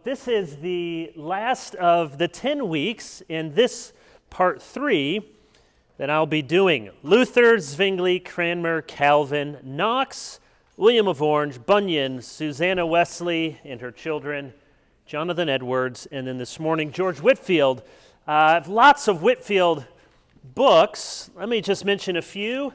This is the last of the 10 weeks in this part 3 that I'll be doing. Luther, Zwingli, Cranmer, Calvin, Knox, William of Orange, Bunyan, Susannah Wesley and her children, Jonathan Edwards, and then this morning, George Whitefield. I have lots of Whitefield books. Let me just mention a few.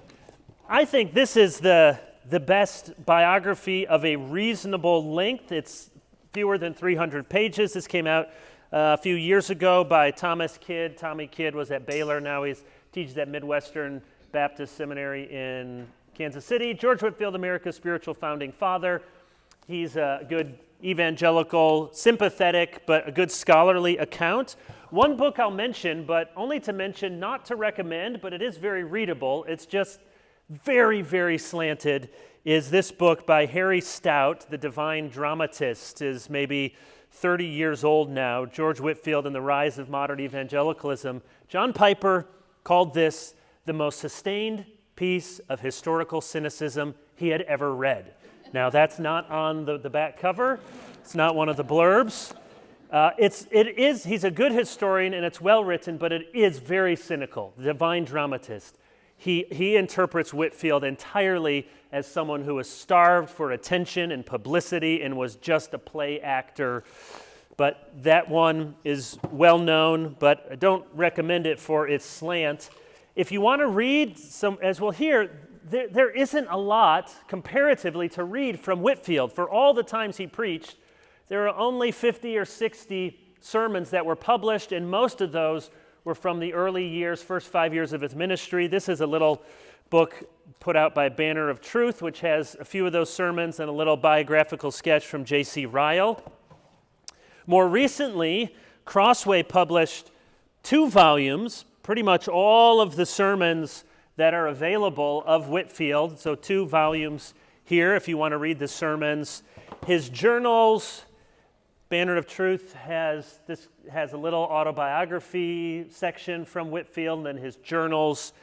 I think this is the best biography of a reasonable length. It's fewer than 300 pages. This came out a few years ago by Thomas Kidd. Tommy Kidd was at Baylor. Now he teaches at Midwestern Baptist Seminary in Kansas City. George Whitefield, America's spiritual founding father. He's a good evangelical, sympathetic, but a good scholarly account. One book I'll mention, but only to mention, not to recommend, but it is very readable. It's just very, very slanted, is this book by Harry Stout, The Divine Dramatist, is maybe 30 years old now, George Whitefield and the Rise of Modern Evangelicalism. John Piper called this the most sustained piece of historical cynicism he had ever read. Now, that's not on the back cover. It's not one of the blurbs. He's a good historian, and it's well written, but it is very cynical, The Divine Dramatist. He interprets Whitefield entirely as someone who was starved for attention and publicity and was just a play actor. But that one is well known, but I don't recommend it for its slant. If you want to read some, as we'll hear, there isn't a lot comparatively to read from Whitefield. For all the times he preached, there are only 50 or 60 sermons that were published, and most of those were from the early years, first 5 years of his ministry. This is a little book put out by Banner of Truth, which has a few of those sermons and a little biographical sketch from J.C. Ryle. More recently, Crossway published 2 volumes, pretty much all of the sermons that are available of Whitefield. So 2 volumes here if you want to read the sermons. His journals, Banner of Truth has a little autobiography section from Whitefield, and then his journals,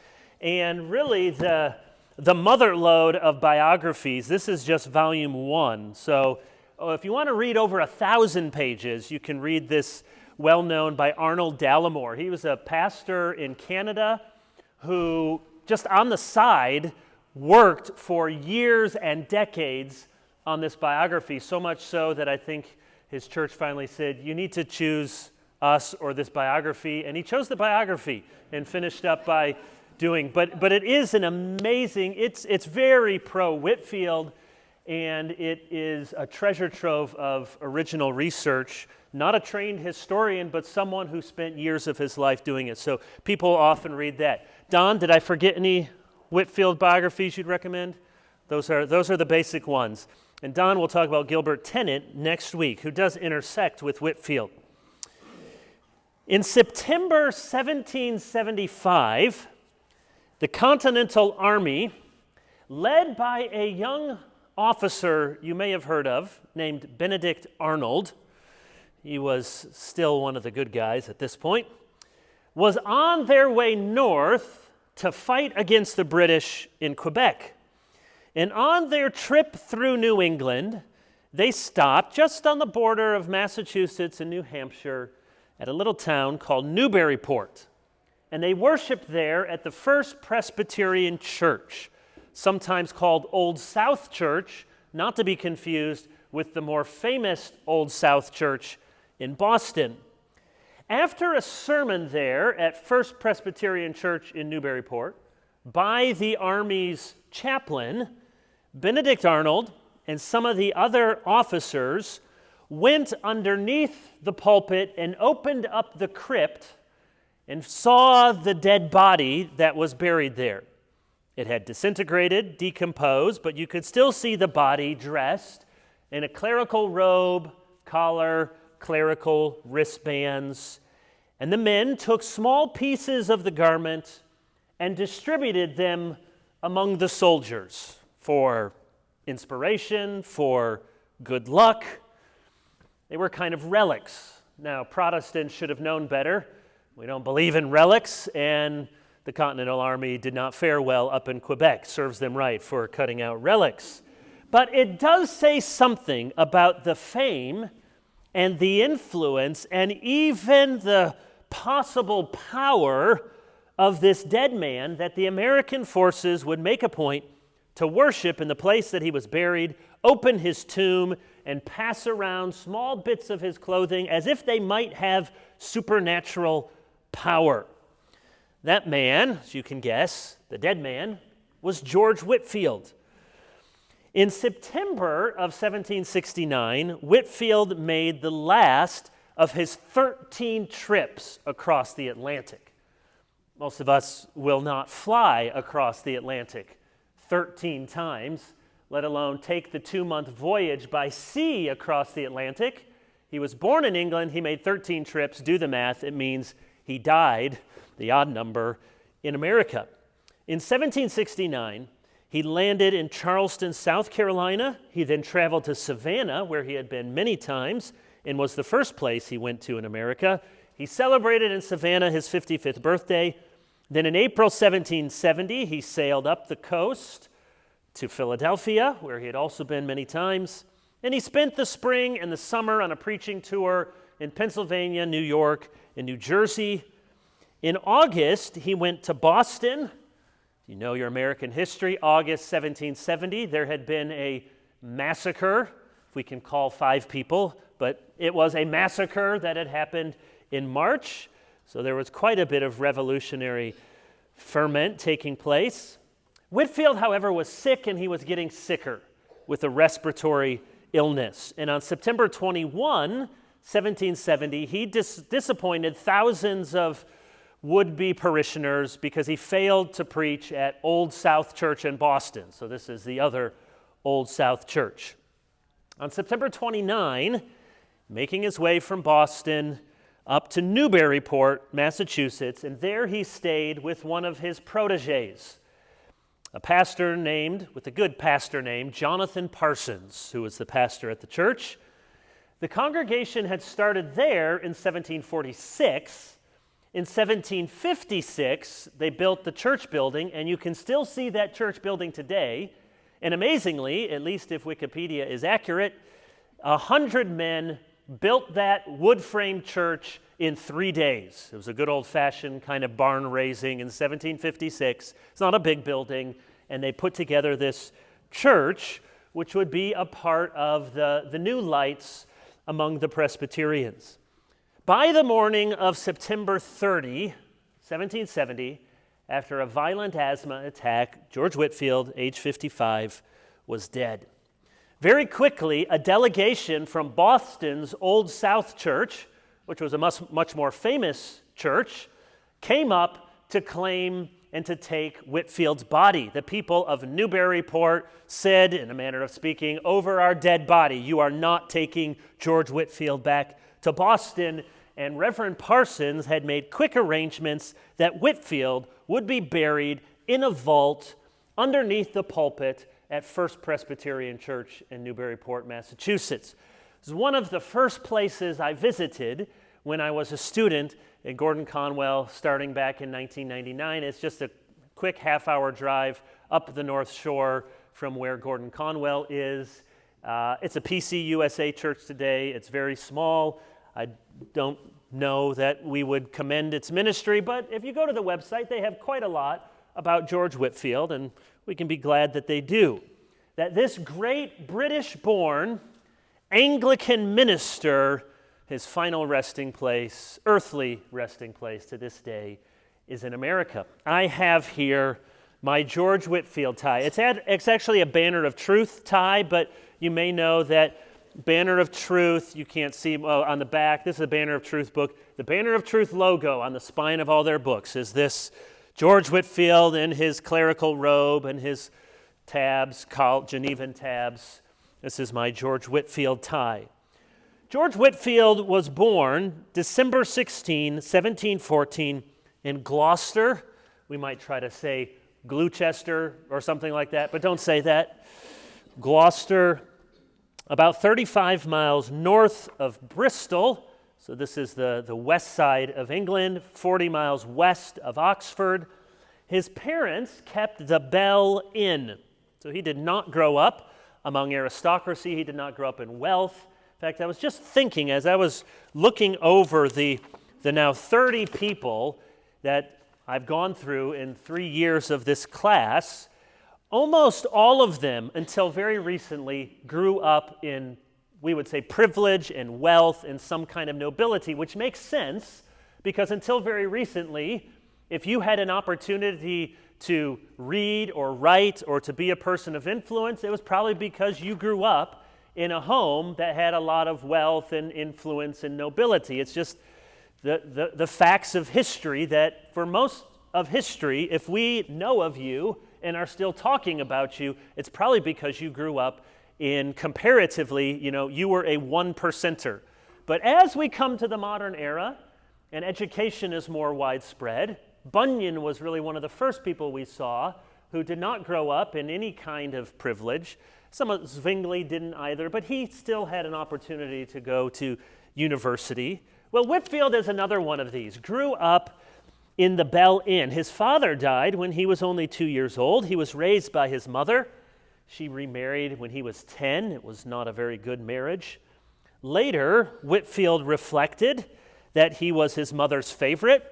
and really the motherlode of biographies. This is just volume 1. So if you want to read over 1,000 pages, you can read this well-known by Arnold Dallimore. He was a pastor in Canada who, just on the side, worked for years and decades on this biography, so much so that I think his church finally said, you need to choose us or this biography, and he chose the biography and finished up by doing. But it is an amazing, it's very pro-Whitefield, and it is a treasure trove of original research. Not a trained historian, but someone who spent years of his life doing it. So people often read that. Don, did I forget any Whitefield biographies you'd recommend? Those are the basic ones. And Don will talk about Gilbert Tennant next week, who does intersect with Whitefield. In September 1775, the Continental Army, led by a young officer you may have heard of, named Benedict Arnold, he was still one of the good guys at this point, was on their way north to fight against the British in Quebec. And on their trip through New England, they stopped just on the border of Massachusetts and New Hampshire at a little town called Newburyport. And they worshiped there at the First Presbyterian Church, sometimes called Old South Church, not to be confused with the more famous Old South Church in Boston. After a sermon there at First Presbyterian Church in Newburyport by the Army's chaplain, Benedict Arnold and some of the other officers went underneath the pulpit and opened up the crypt and saw the dead body that was buried there. It had disintegrated, decomposed, but you could still see the body dressed in a clerical robe, collar, clerical wristbands. And the men took small pieces of the garment and distributed them among the soldiers for inspiration, for good luck. They were kind of relics. Now, Protestants should have known better. We don't believe in relics, and the Continental Army did not fare well up in Quebec. Serves them right for cutting out relics. But it does say something about the fame and the influence and even the possible power of this dead man that the American forces would make a point to worship in the place that he was buried, open his tomb, and pass around small bits of his clothing as if they might have supernatural power. That man, as you can guess, the dead man, was George Whitefield. In September of 1769, Whitefield made the last of his 13 trips across the Atlantic. Most of us will not fly across the Atlantic 13 times, let alone take the 2-month voyage by sea across the Atlantic. He was born in England. He made 13 trips. Do the math. It means he died, the odd number, in America. In 1769, he landed in Charleston, South Carolina. He then traveled to Savannah, where he had been many times, and was the first place he went to in America. He celebrated in Savannah his 55th birthday. Then in April 1770, he sailed up the coast to Philadelphia, where he had also been many times. And he spent the spring and the summer on a preaching tour in Pennsylvania, New York, and New Jersey. In August, he went to Boston. If you know your American history, August 1770, there had been a massacre, if we can call 5 people, but it was a massacre that had happened in March. So there was quite a bit of revolutionary ferment taking place. Whitefield, however, was sick, and he was getting sicker with a respiratory illness. And on September 21, 1770, he disappointed thousands of would-be parishioners because he failed to preach at Old South Church in Boston. So this is the other Old South Church. On September 29, making his way from Boston up to Newburyport, Massachusetts, and there he stayed with one of his protégés, a pastor named, with a good pastor named, Jonathan Parsons, who was the pastor at the church. The congregation had started there in 1746. In 1756, they built the church building, and you can still see that church building today. And amazingly, at least if Wikipedia is accurate, 100 men built that wood-framed church in 3 days. It was a good old-fashioned kind of barn raising in 1756. It's not a big building, and they put together this church, which would be a part of the New Lights among the Presbyterians. By the morning of September 30, 1770, after a violent asthma attack, George Whitefield, age 55, was dead. Very quickly, a delegation from Boston's Old South Church, which was a much more famous church, came up to claim and to take Whitefield's body. The people of Newburyport said, in a manner of speaking, "Over our dead body, you are not taking George Whitefield back to Boston." And Reverend Parsons had made quick arrangements that Whitefield would be buried in a vault underneath the pulpit at First Presbyterian Church in Newburyport, Massachusetts. It was one of the first places I visited when I was a student at Gordon Conwell starting back in 1999. It's just a quick half-hour drive up the North Shore from where Gordon Conwell is. It's a PCUSA church today. It's very small. I don't know that we would commend its ministry, but if you go to the website, they have quite a lot about George Whitefield, and we can be glad that they do. That this great British-born Anglican minister, his final resting place, earthly resting place to this day, is in America. I have here my George Whitefield tie. It's actually a Banner of Truth tie, but you may know that Banner of Truth, you can't see on the back, this is a Banner of Truth book. The Banner of Truth logo on the spine of all their books is this George Whitefield in his clerical robe and his tabs, Genevan tabs. This is my George Whitefield tie. George Whitefield was born December 16, 1714 in Gloucester. We might try to say Gloucester or something like that, but don't say that. Gloucester, about 35 miles north of Bristol. So this is the west side of England, 40 miles west of Oxford. His parents kept the Bell Inn. So he did not grow up among aristocracy. He did not grow up in wealth. In fact, I was just thinking as I was looking over the now 30 people that I've gone through in 3 years of this class, almost all of them, until very recently, grew up in, we would say, privilege and wealth and some kind of nobility, which makes sense because until very recently, if you had an opportunity to read or write or to be a person of influence, it was probably because you grew up in a home that had a lot of wealth and influence and nobility. It's just the facts of history that for most of history, if we know of you and are still talking about you, it's probably because you grew up in comparatively, you were a 1%er. But as we come to the modern era and education is more widespread, Bunyan was really one of the first people we saw who did not grow up in any kind of privilege. Some of Zwingli didn't either, but he still had an opportunity to go to university. Well, Whitefield is another one of these. Grew up in the Bell Inn. His father died when he was only 2 years old. He was raised by his mother. She remarried when he was 10. It was not a very good marriage. Later, Whitefield reflected that he was his mother's favorite.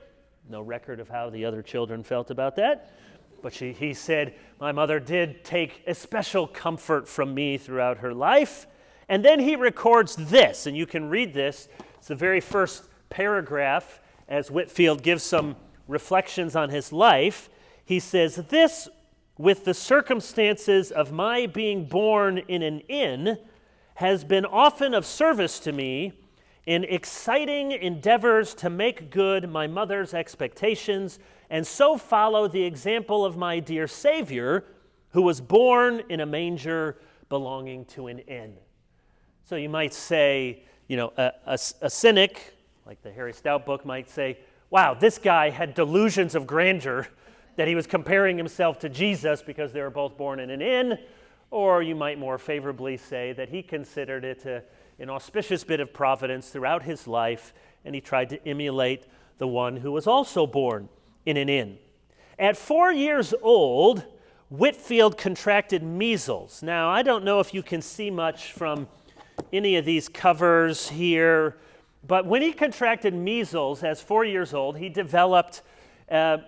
No record of how the other children felt about that. But he said, my mother did take especial comfort from me throughout her life. And then he records this, and you can read this. It's the very first paragraph as Whitefield gives some reflections on his life. He says, this, with the circumstances of my being born in an inn, has been often of service to me in exciting endeavors to make good my mother's expectations and so follow the example of my dear Savior, who was born in a manger belonging to an inn. So you might say, a cynic, like the Harry Stout book might say, wow, this guy had delusions of grandeur that he was comparing himself to Jesus because they were both born in an inn. Or you might more favorably say that he considered it an auspicious bit of providence throughout his life, and he tried to emulate the one who was also born in an inn. At 4 years old, Whitefield contracted measles. Now, I don't know if you can see much from any of these covers here, but when he contracted measles as 4 years old, he developed a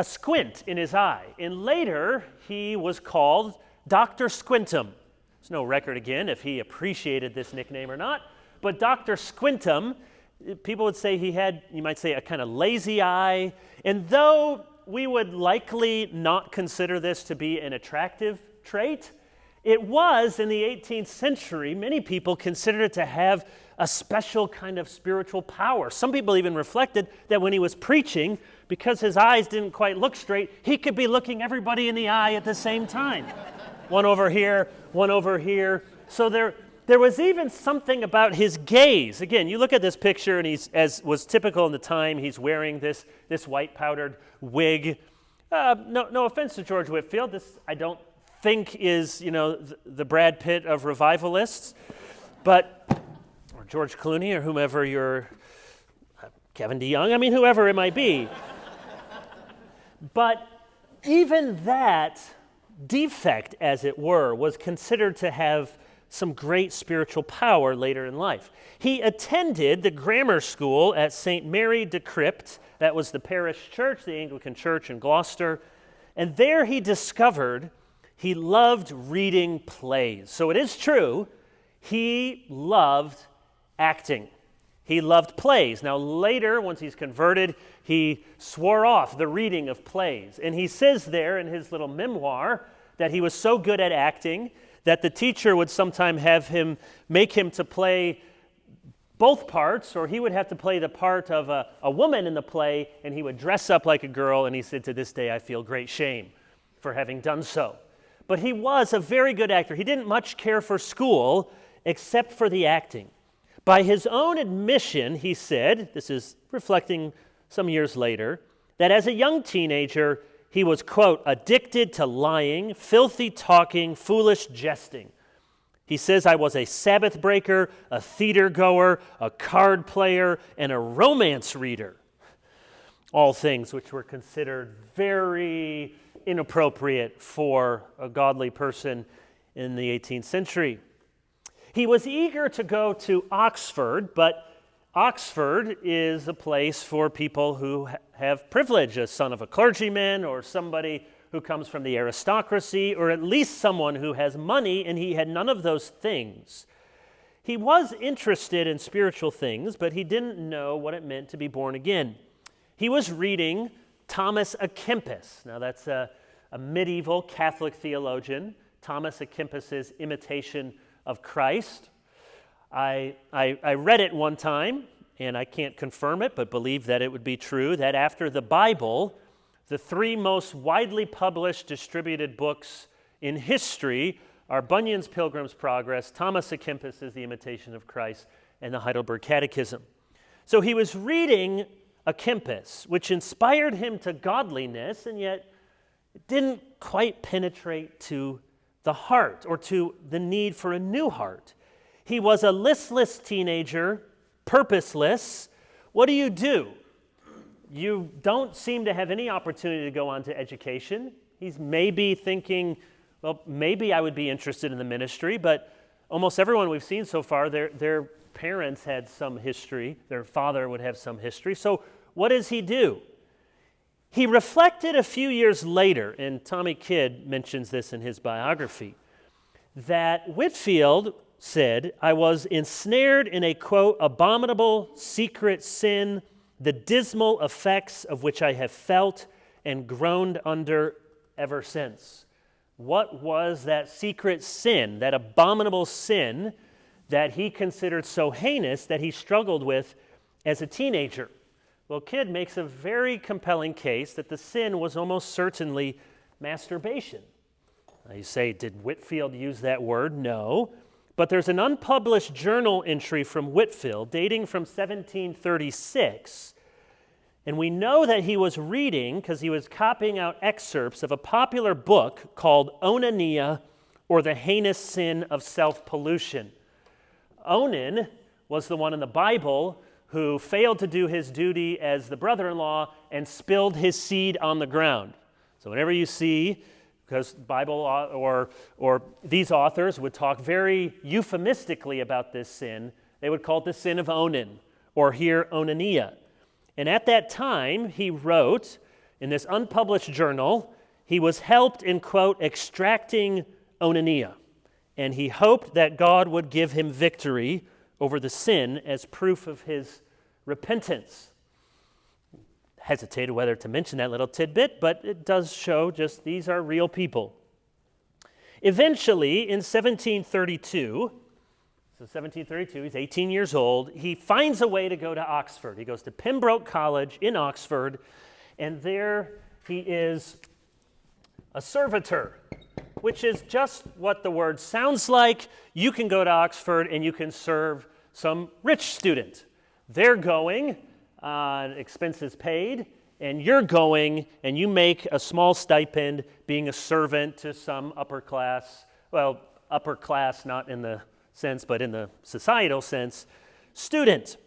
squint in his eye. And later, he was called Dr. Squintum. There's no record again if he appreciated this nickname or not, but Dr. Squintum, people would say he had, you might say, a kind of lazy eye. And though we would likely not consider this to be an attractive trait, it was in the 18th century, many people considered it to have a special kind of spiritual power. Some people even reflected that when he was preaching, because his eyes didn't quite look straight, he could be looking everybody in the eye at the same time. One over here, one over here. So there was even something about his gaze. Again, you look at this picture, and he's, as was typical in the time, he's wearing this white powdered wig. No offense to George Whitefield. This, I don't think, is the Brad Pitt of revivalists, or George Clooney, or whomever you're, Kevin DeYoung. Whoever it might be. But even that defect, as it were, was considered to have some great spiritual power later in life. He attended the grammar school at St. Mary de Crypt. That was the parish church, the Anglican church in Gloucester. And there he discovered he loved reading plays. So it is true, he loved acting. He loved plays. Now later, once he's converted, he swore off the reading of plays. And he says there in his little memoir that he was so good at acting that the teacher would sometime make him to play both parts, or he would have to play the part of a woman in the play, and he would dress up like a girl, and he said, to this day, I feel great shame for having done so. But he was a very good actor. He didn't much care for school except for the acting. By his own admission, he said, this is reflecting some years later, that as a young teenager, he was, quote, addicted to lying, filthy talking, foolish jesting. He says, I was a Sabbath breaker, a theater goer, a card player, and a romance reader. All things which were considered very inappropriate for a godly person in the 18th century. He was eager to go to Oxford, but Oxford is a place for people who have privilege, a son of a clergyman or somebody who comes from the aristocracy, or at least someone who has money, and he had none of those things. He was interested in spiritual things, but he didn't know what it meant to be born again. He was reading Thomas à Kempis. Now that's a medieval Catholic theologian, Thomas à Kempis's Imitation of Christ. I read it one time, and I can't confirm it, but believe that it would be true, that after the Bible, the three most widely published, distributed books in history are Bunyan's Pilgrim's Progress, Thomas à Kempis's The Imitation of Christ, and the Heidelberg Catechism. So he was reading à Kempis, which inspired him to godliness, and yet it didn't quite penetrate to the heart or to the need for a new heart. He was a listless teenager, purposeless. What do? You don't seem to have any opportunity to go on to education. He's maybe thinking, well, maybe I would be interested in the ministry, but almost everyone we've seen so far, their parents had some history. Their father would have some history. So what does he do? He reflected a few years later, and Tommy Kidd mentions this in his biography, that Whitefield said, I was ensnared in a, quote, abominable secret sin, the dismal effects of which I have felt and groaned under ever since. What was that secret sin, that abominable sin that he considered so heinous that he struggled with as a teenager? Well, Kidd makes a very compelling case that the sin was almost certainly masturbation. Now you say, did Whitefield use that word? No. But there's an unpublished journal entry from Whitefield dating from 1736, and we know that he was reading, because he was copying out excerpts of a popular book called Onania, or the Heinous Sin of Self-Pollution. Onan was the one in the Bible who failed to do his duty as the brother-in-law and spilled his seed on the ground. So whenever you see, because Bible or these authors would talk very euphemistically about this sin, they would call it the sin of Onan, or here Onania. And at that time, he wrote in this unpublished journal, he was helped in, quote, extracting Onania, and he hoped that God would give him victory over the sin as proof of his repentance. Hesitated whether to mention that little tidbit, but it does show just these are real people. Eventually, in 1732, he's 18 years old, he finds a way to go to Oxford. He goes to Pembroke College in Oxford, and there he is a servitor, which is just what the word sounds like. You can go to Oxford and you can serve some rich student. They're going, expenses paid, and you're going and you make a small stipend being a servant to some upper class not in the sense, but in the societal sense, student.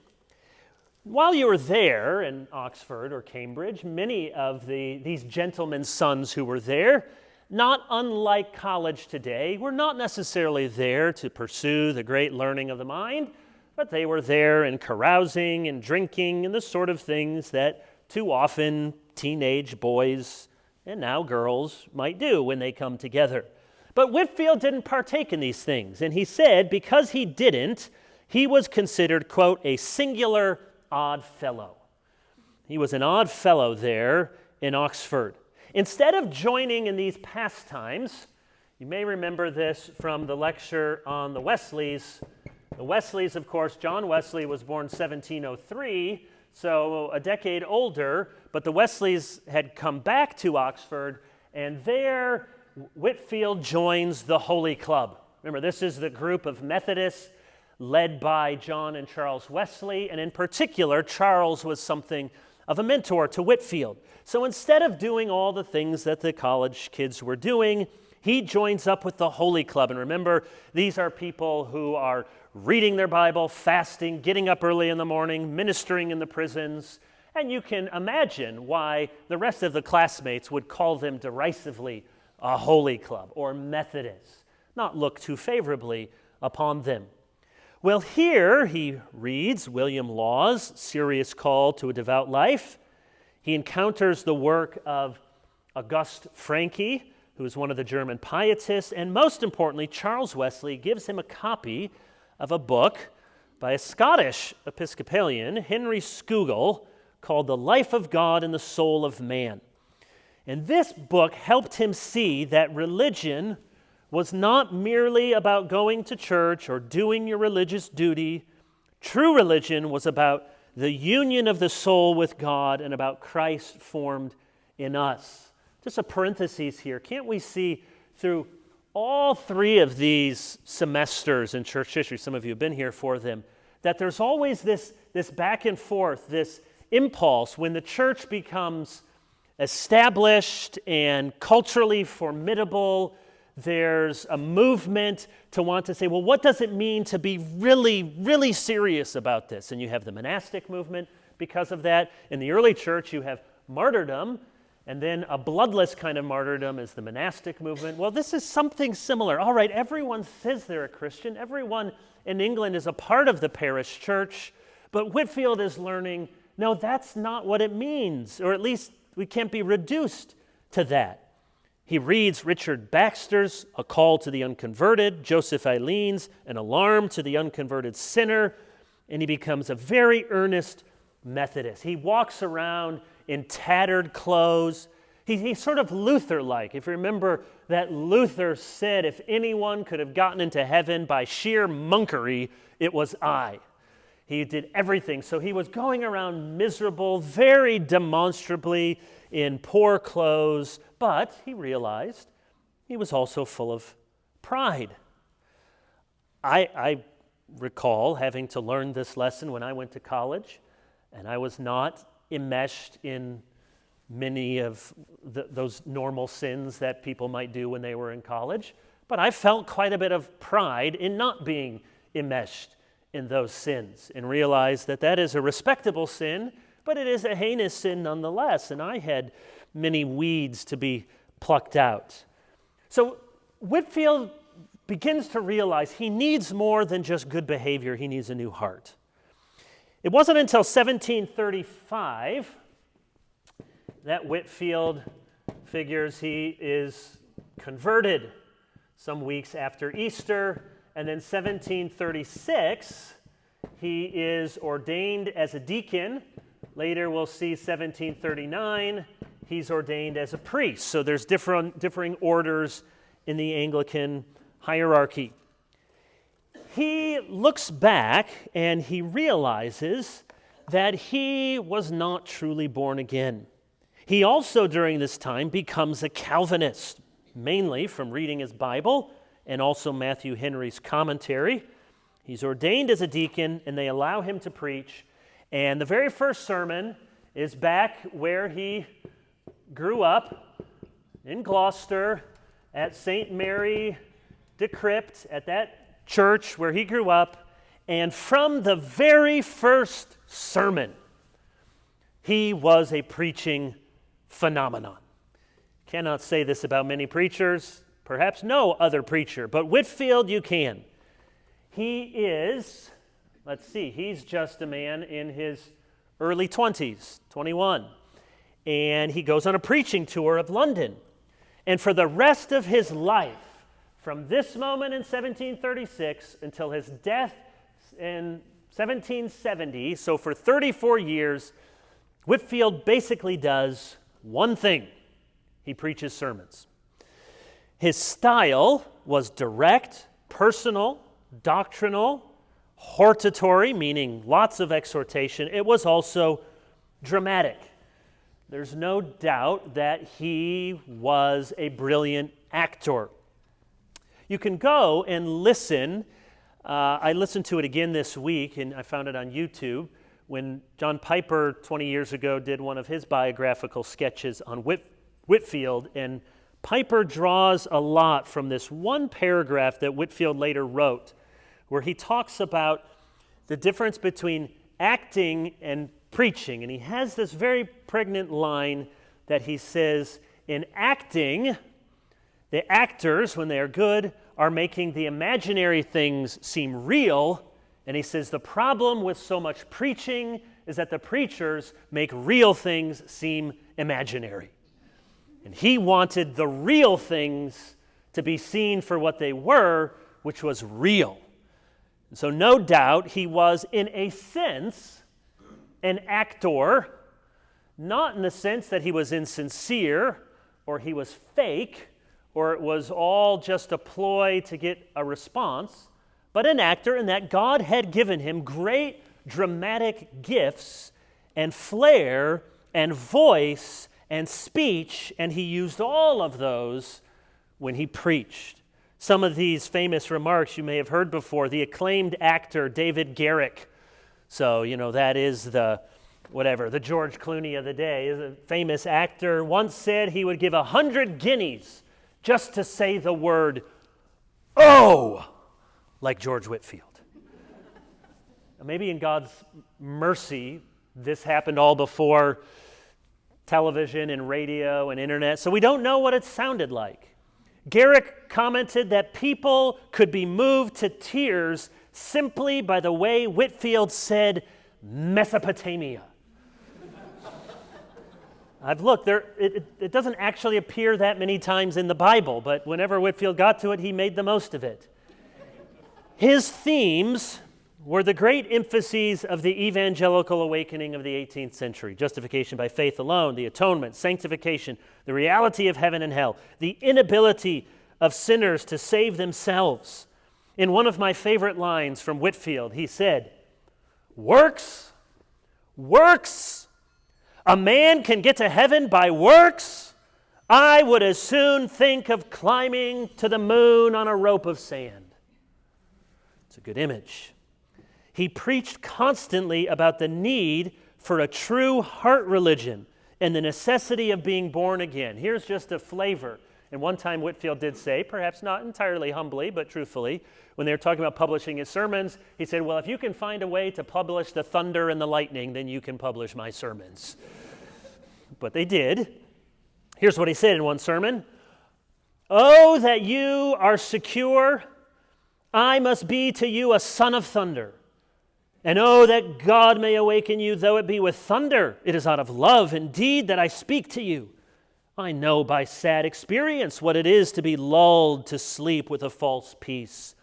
While you were there in Oxford or Cambridge, many of these gentlemen's sons who were there, not unlike college today, were not necessarily there to pursue the great learning of the mind, but they were there in carousing and drinking and the sort of things that too often teenage boys and now girls might do when they come together. But Whitefield didn't partake in these things, and he said because he didn't, he was considered, quote, a singular odd fellow. He was an odd fellow there in Oxford. Instead of joining in these pastimes, you may remember this from the lecture on the Wesleys. The Wesleys, of course, John Wesley was born 1703, so a decade older, but the Wesleys had come back to Oxford, and there Whitefield joins the Holy Club. Remember, this is the group of Methodists led by John and Charles Wesley, and in particular, Charles was something of a mentor to Whitefield. So instead of doing all the things that the college kids were doing, he joins up with the Holy Club. And remember, these are people who are reading their Bible, fasting, getting up early in the morning, ministering in the prisons. And you can imagine why the rest of the classmates would call them derisively a Holy Club or Methodists, not look too favorably upon them. Well, here he reads William Law's Serious Call to a Devout Life. He encounters the work of August Franke, who is one of the German pietists, and most importantly, Charles Wesley gives him a copy of a book by a Scottish Episcopalian, Henry Scougal, called The Life of God and the Soul of Man. And this book helped him see that religion was not merely about going to church or doing your religious duty. True religion was about the union of the soul with God and about Christ formed in us. Just a parenthesis here. Can't we see through all three of these semesters in church history, some of you have been here for them, that there's always this back and forth, this impulse when the church becomes established and culturally formidable. There's a movement to want to say, well, what does it mean to be really, really serious about this? And you have the monastic movement because of that. In the early church, you have martyrdom, and then a bloodless kind of martyrdom is the monastic movement. Well, this is something similar. All right, everyone says they're a Christian. Everyone in England is a part of the parish church. But Whitefield is learning, no, that's not what it means, or at least we can't be reduced to that. He reads Richard Baxter's A Call to the Unconverted, Joseph Eileen's An Alarm to the Unconverted Sinner, and he becomes a very earnest Methodist. He walks around in tattered clothes. He's sort of Luther-like. If you remember that Luther said, if anyone could have gotten into heaven by sheer monkery, it was I. He did everything. So he was going around miserable, very demonstrably in poor clothes, but he realized he was also full of pride. I recall having to learn this lesson when I went to college, and I was not enmeshed in many of those normal sins that people might do when they were in college, but I felt quite a bit of pride in not being enmeshed in those sins and realized that that is a respectable sin, but it is a heinous sin nonetheless, and I had many weeds to be plucked out. So Whitefield begins to realize he needs more than just good behavior. He needs a new heart. It wasn't until 1735 that Whitefield figures he is converted, some weeks after Easter, and then 1736 he is ordained as a deacon. Later we'll see 1739 he's ordained as a priest. So there's differing orders in the Anglican hierarchy. He looks back and he realizes that he was not truly born again. He also, during this time, becomes a Calvinist, mainly from reading his Bible and also Matthew Henry's commentary. He's ordained as a deacon, and they allow him to preach. And the very first sermon is back where he grew up, in Gloucester, at St. Mary de Crypt, at that church where he grew up. And from the very first sermon, he was a preaching phenomenon. Cannot say this about many preachers, perhaps no other preacher, but Whitefield you can. He is, he's just a man in his early 20s, 21, and he goes on a preaching tour of London. And for the rest of his life, from this moment in 1736 until his death in 1770, so for 34 years, Whitefield basically does one thing. He preaches sermons. His style was direct, personal, doctrinal, hortatory, meaning lots of exhortation. It was also dramatic. There's no doubt that he was a brilliant actor. You can go and listen. I listened to it again this week, and I found it on YouTube, when John Piper 20 years ago did one of his biographical sketches on Whitefield, and Piper draws a lot from this one paragraph that Whitefield later wrote, where he talks about the difference between acting and preaching. And he has this very pregnant line that he says, in acting, the actors, when they are good, are making the imaginary things seem real. And he says the problem with so much preaching is that the preachers make real things seem imaginary. And he wanted the real things to be seen for what they were, which was real. And so no doubt he was, in a sense, an actor, not in the sense that he was insincere or he was fake or it was all just a ploy to get a response, but an actor in that God had given him great dramatic gifts and flair and voice and speech, and he used all of those when he preached. Some of these famous remarks you may have heard before. The acclaimed actor David Garrick, so that is the George Clooney of the day, is a famous actor, once said he would give 100 guineas just to say the word, "Oh," like George Whitefield. Maybe in God's mercy, this happened all before television and radio and internet, so we don't know what it sounded like. Garrick commented that people could be moved to tears simply by the way Whitefield said Mesopotamia. I've looked, it doesn't actually appear that many times in the Bible, but whenever Whitefield got to it, he made the most of it. His themes were the great emphases of the evangelical awakening of the 18th century: justification by faith alone, the atonement, sanctification, the reality of heaven and hell, the inability of sinners to save themselves. In one of my favorite lines from Whitefield, he said, "Works? A man can get to heaven by works? I would as soon think of climbing to the moon on a rope of sand." It's a good image. He preached constantly about the need for a true heart religion and the necessity of being born again. Here's just a flavor. And one time Whitefield did say, perhaps not entirely humbly, but truthfully, when they were talking about publishing his sermons, he said, "Well, if you can find a way to publish the thunder and the lightning, then you can publish my sermons." But they did. Here's what he said in one sermon: "Oh, that you are secure, I must be to you a son of thunder. And oh, that God may awaken you, though it be with thunder. It is out of love, indeed, that I speak to you. I know by sad experience what it is to be lulled to sleep with a false peace.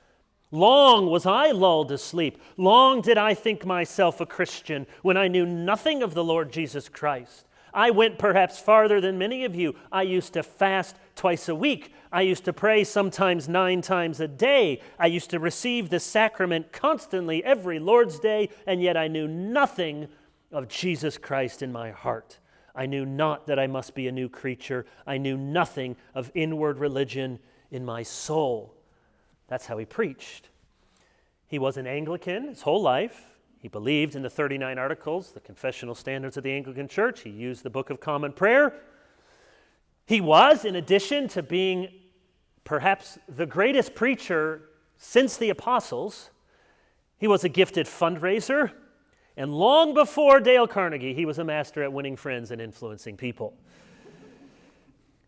Long was I lulled to sleep. Long did I think myself a Christian when I knew nothing of the Lord Jesus Christ. I went perhaps farther than many of you. I used to fast twice a week. I used to pray sometimes 9 times a day. I used to receive the sacrament constantly every Lord's Day, and yet I knew nothing of Jesus Christ in my heart. I knew not that I must be a new creature. I knew nothing of inward religion in my soul." That's how he preached. He was an Anglican his whole life. He believed in the 39 Articles, the confessional standards of the Anglican Church. He used the Book of Common Prayer. He was, in addition to being perhaps the greatest preacher since the apostles, he was a gifted fundraiser. And long before Dale Carnegie, he was a master at winning friends and influencing people.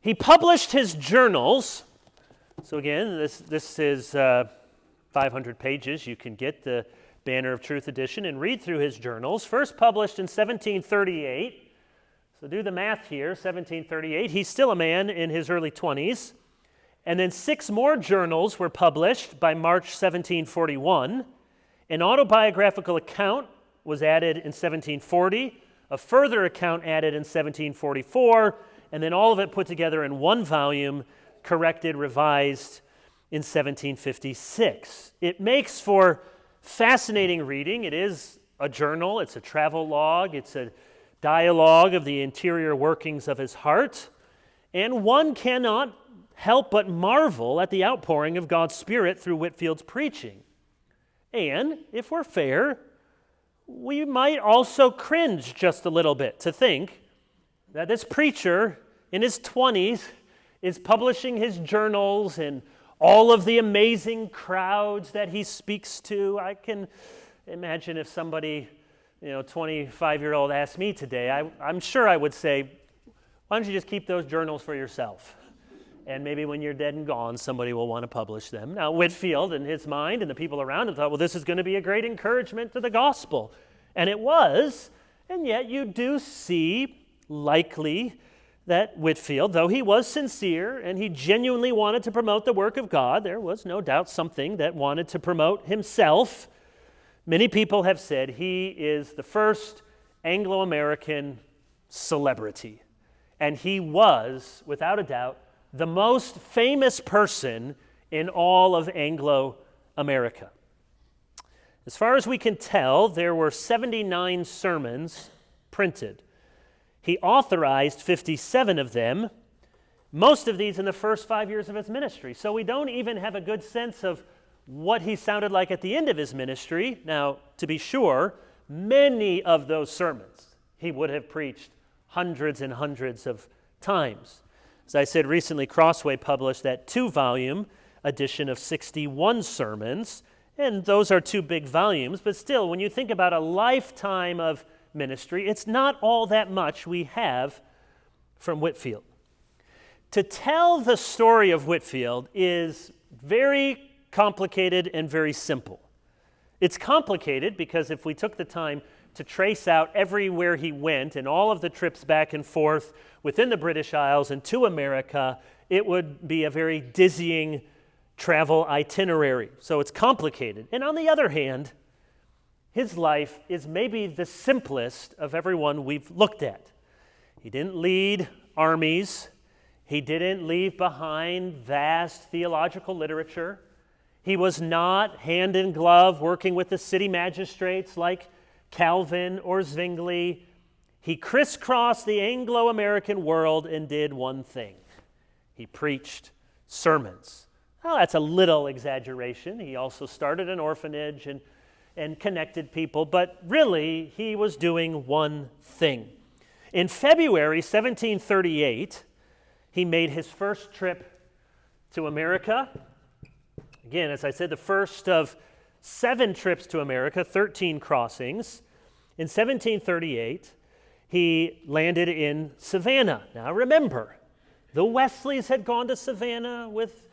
He published his journals. So again, this is 500 pages. You can get the Banner of Truth edition and read through his journals. First published in 1738. So do the math here, 1738. He's still a man in his early 20s. And then 6 more journals were published by March 1741. An autobiographical account was added in 1740. A further account added in 1744. And then all of it put together in one volume, corrected, revised in 1756. It makes for fascinating reading. It is a journal, it's a travel log, it's a dialogue of the interior workings of his heart, and one cannot help but marvel at the outpouring of God's Spirit through Whitefield's preaching. And, if we're fair, we might also cringe just a little bit to think that this preacher in his 20s is publishing his journals and all of the amazing crowds that he speaks to. I can imagine if somebody, 25-year-old asked me today, I'm sure I would say, why don't you just keep those journals for yourself? and maybe when you're dead and gone, somebody will want to publish them. Now, Whitefield, in his mind, and the people around him thought, well, this is going to be a great encouragement to the gospel. And it was, and yet you do see, likely, that Whitefield, though he was sincere and he genuinely wanted to promote the work of God, there was no doubt something that wanted to promote himself. Many people have said he is the first Anglo-American celebrity. And he was, without a doubt, the most famous person in all of Anglo-America. As far as we can tell, there were 79 sermons printed. He authorized 57 of them, most of these in the first 5 years of his ministry. So we don't even have a good sense of what he sounded like at the end of his ministry. Now, to be sure, many of those sermons he would have preached hundreds and hundreds of times. As I said recently, Crossway published that 2-volume edition of 61 sermons, and those are 2 big volumes, but still, when you think about a lifetime of ministry, it's not all that much we have from Whitefield. To tell the story of Whitefield is very complicated and very simple. It's complicated because if we took the time to trace out everywhere he went and all of the trips back and forth within the British Isles and to America, it would be a very dizzying travel itinerary. So it's complicated. And on the other hand, his life is maybe the simplest of everyone we've looked at. He didn't lead armies. He didn't leave behind vast theological literature. He was not hand in glove working with the city magistrates like Calvin or Zwingli. He crisscrossed the Anglo-American world and did one thing. He preached sermons. Well, that's a little exaggeration. He also started an orphanage and connected people, but really, he was doing one thing. In February 1738, he made his first trip to America. Again, as I said, the first of 7 trips to America, 13 crossings. In 1738, he landed in Savannah. Now remember, the Wesleys had gone to Savannah with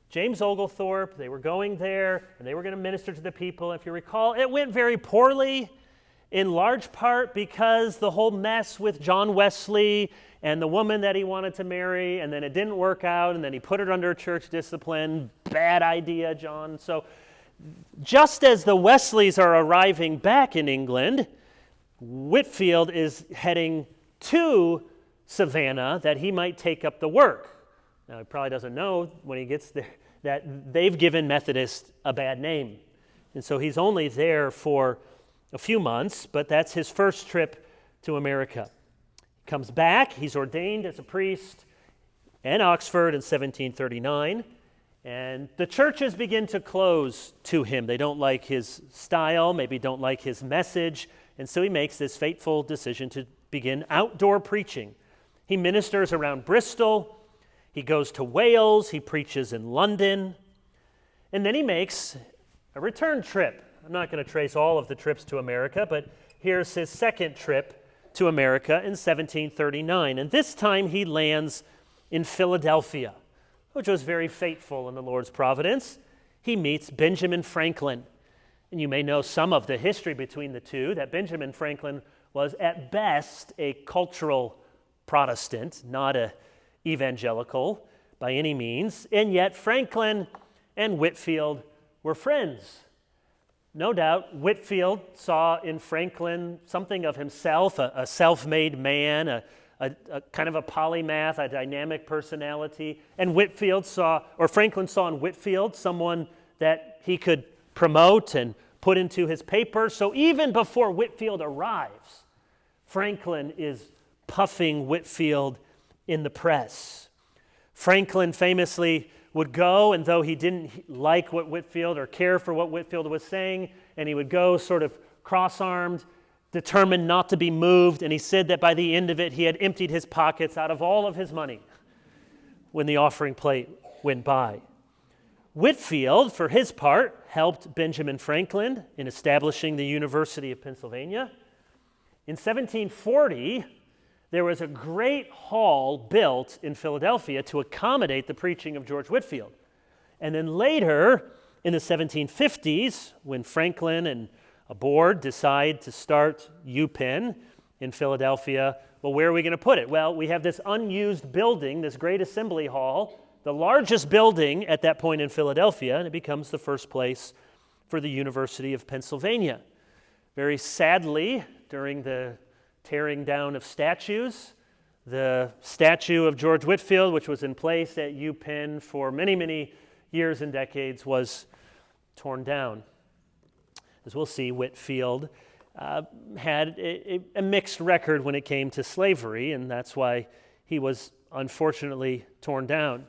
James Oglethorpe. They were going there, and they were going to minister to the people. If you recall, it went very poorly, in large part because the whole mess with John Wesley and the woman that he wanted to marry, and then it didn't work out, and then he put her under church discipline. Bad idea, John. So just as the Wesleys are arriving back in England, Whitefield is heading to Savannah that he might take up the work. Now, he probably doesn't know when he gets there that they've given Methodists a bad name. And so he's only there for a few months, but that's his first trip to America. He comes back, he's ordained as a priest in Oxford in 1739, and the churches begin to close to him. They don't like his style, maybe don't like his message, and so he makes this fateful decision to begin outdoor preaching. He ministers around Bristol. He goes to Wales, he preaches in London, and then he makes a return trip. I'm not going to trace all of the trips to America, but here's his second trip to America in 1739. And this time he lands in Philadelphia, which was very fateful in the Lord's providence. He meets Benjamin Franklin. And you may know some of the history between the two, that Benjamin Franklin was at best a cultural Protestant, not a evangelical by any means, and yet Franklin and Whitefield were friends. No doubt Whitefield saw in Franklin something of himself, a self-made man, a kind of a polymath, a dynamic personality, and Franklin saw in Whitefield someone that he could promote and put into his paper. So even before Whitefield arrives, Franklin is puffing Whitefield in the press. Franklin famously would go, and though he didn't like what Whitefield or care for what Whitefield was saying, and he would go sort of cross-armed, determined not to be moved, and he said that by the end of it, he had emptied his pockets out of all of his money when the offering plate went by. Whitefield, for his part, helped Benjamin Franklin in establishing the University of Pennsylvania. In 1740, there was a great hall built in Philadelphia to accommodate the preaching of George Whitefield. And then later, in the 1750s, when Franklin and a board decide to start UPenn in Philadelphia, well, where are we going to put it? Well, we have this unused building, this great assembly hall, the largest building at that point in Philadelphia, and it becomes the first place for the University of Pennsylvania. Very sadly, during the tearing down of statues, the statue of George Whitefield, which was in place at UPenn for many, many years and decades, was torn down. As we'll see, Whitefield had a mixed record when it came to slavery, and that's why he was unfortunately torn down.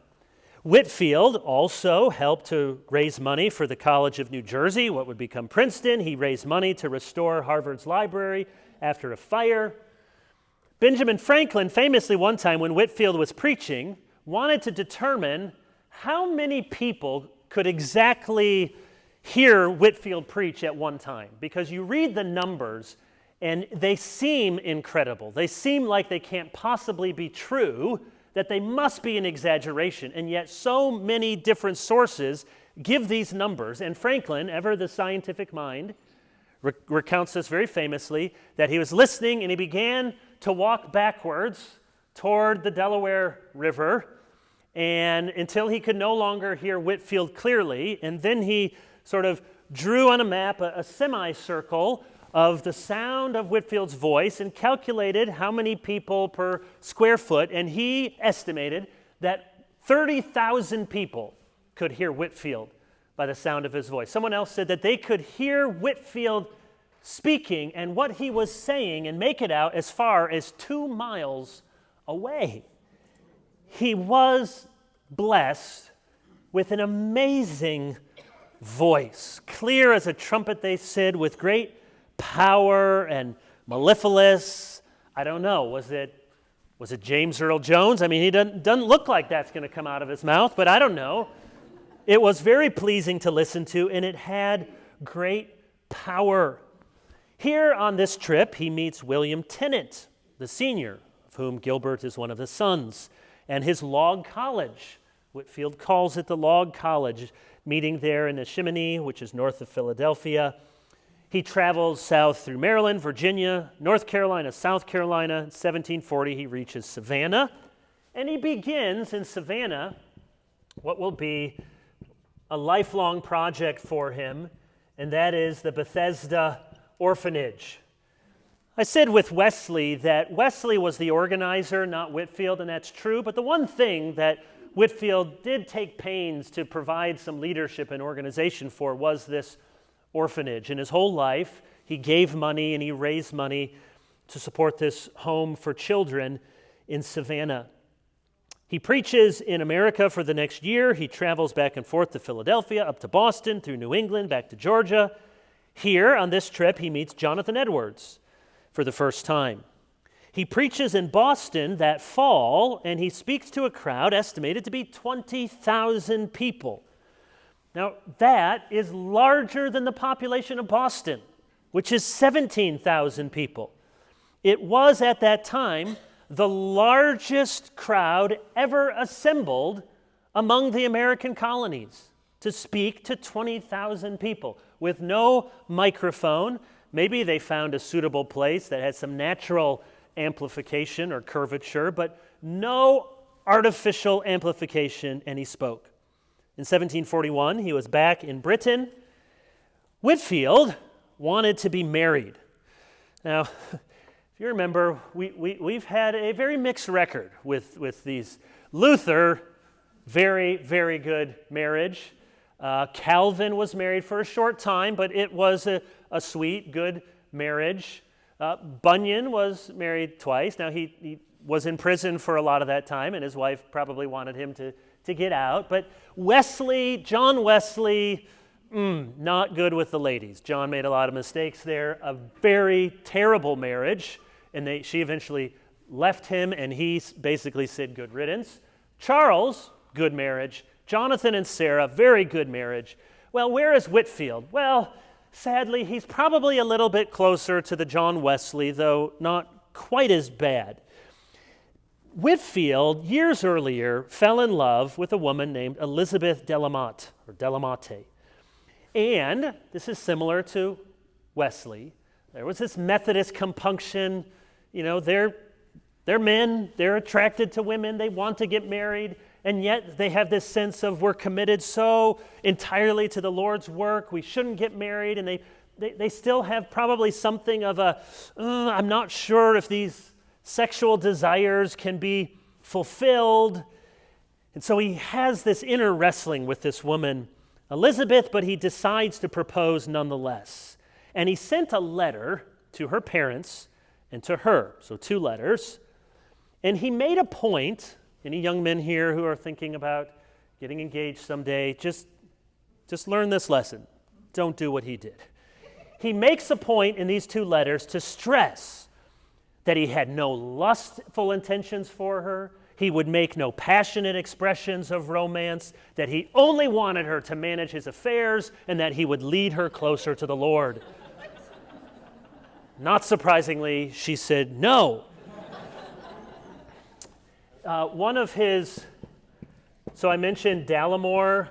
Whitefield also helped to raise money for the College of New Jersey, what would become Princeton. He raised money to restore Harvard's library after a fire. Benjamin Franklin, famously one time when Whitefield was preaching, wanted to determine how many people could exactly hear Whitefield preach at one time, because you read the numbers and they seem incredible. They seem like they can't possibly be true, that they must be an exaggeration, and yet so many different sources give these numbers. And Franklin, ever the scientific mind, recounts this very famously, that he was listening and he began to walk backwards toward the Delaware River, and until he could no longer hear Whitefield clearly, and then he sort of drew on a map a semicircle of the sound of Whitefield's voice and calculated how many people per square foot, and he estimated that 30,000 people could hear Whitefield by the sound of his voice. Someone else said that they could hear Whitefield speaking and what he was saying and make it out as far as 2 miles away. He was blessed with an amazing voice, clear as a trumpet, they said, with great power and mellifluous. I don't know, was it James Earl Jones? I mean, he doesn't look like that's going to come out of his mouth, but I don't know. It was very pleasing to listen to, and it had great power. Here on this trip, he meets William Tennant, the senior, of whom Gilbert is one of the sons, and his log college. Whitefield calls it the log college, meeting there in the Chamonix, which is north of Philadelphia. He travels south through Maryland, Virginia, North Carolina, South Carolina. In 1740, he reaches Savannah, and he begins in Savannah what will be a lifelong project for him, and that is the Bethesda Orphanage. I said with Wesley that Wesley was the organizer, not Whitefield, and that's true, but the one thing that Whitefield did take pains to provide some leadership and organization for was this orphanage. In his whole life, he gave money and he raised money to support this home for children in Savannah. He preaches in America for the next year. He travels back and forth to Philadelphia, up to Boston, through New England, back to Georgia. Here, on this trip, he meets Jonathan Edwards for the first time. He preaches in Boston that fall, and he speaks to a crowd estimated to be 20,000 people. Now, that is larger than the population of Boston, which is 17,000 people. It was, at that time, the largest crowd ever assembled among the American colonies to speak to 20,000 people with no microphone. Maybe they found a suitable place that had some natural amplification or curvature, but no artificial amplification, and he spoke. In 1741, he was back in Britain. Whitefield wanted to be married. Now, if you remember, we've had a very mixed record with these. Luther, very, very good marriage. Calvin was married for a short time, but it was a sweet, good marriage. Bunyan was married twice. Now, he was in prison for a lot of that time, and his wife probably wanted him to get out. But John Wesley, not good with the ladies. John made a lot of mistakes there. A very terrible marriage, and she eventually left him, and he basically said good riddance. Charles, good marriage. Jonathan and Sarah, very good marriage. Well, where is Whitefield? Well, sadly, he's probably a little bit closer to the John Wesley, though not quite as bad. Whitefield, years earlier, fell in love with a woman named Elizabeth Delamate, or Delamate. And this is similar to Wesley. There was this Methodist compunction. You know, they're men, they're attracted to women, they want to get married, and yet they have this sense of we're committed so entirely to the Lord's work, we shouldn't get married, and they still have probably something of a, I'm not sure if these sexual desires can be fulfilled. And so he has this inner wrestling with this woman, Elizabeth, but he decides to propose nonetheless. And he sent a letter to her parents and to her, so 2 letters. And he made a point, any young men here who are thinking about getting engaged someday, just learn this lesson. Don't do what he did. He makes a point in these 2 letters to stress that he had no lustful intentions for her, he would make no passionate expressions of romance, that he only wanted her to manage his affairs, and that he would lead her closer to the Lord. Not surprisingly, she said no. One of his, so I mentioned Dallimore,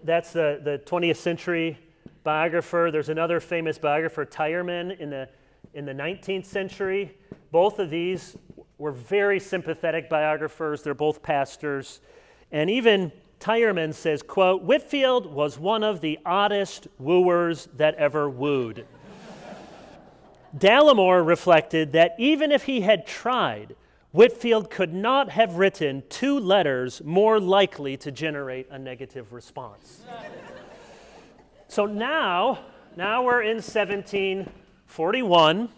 that's the 20th century biographer. There's another famous biographer, Tyerman, in the 19th century. Both of these were very sympathetic biographers. They're both pastors. And even Tyerman says, quote, Whitefield was one of the oddest wooers that ever wooed. Dallimore reflected that even if he had tried, Whitefield could not have written 2 letters more likely to generate a negative response. So now we're in 1741,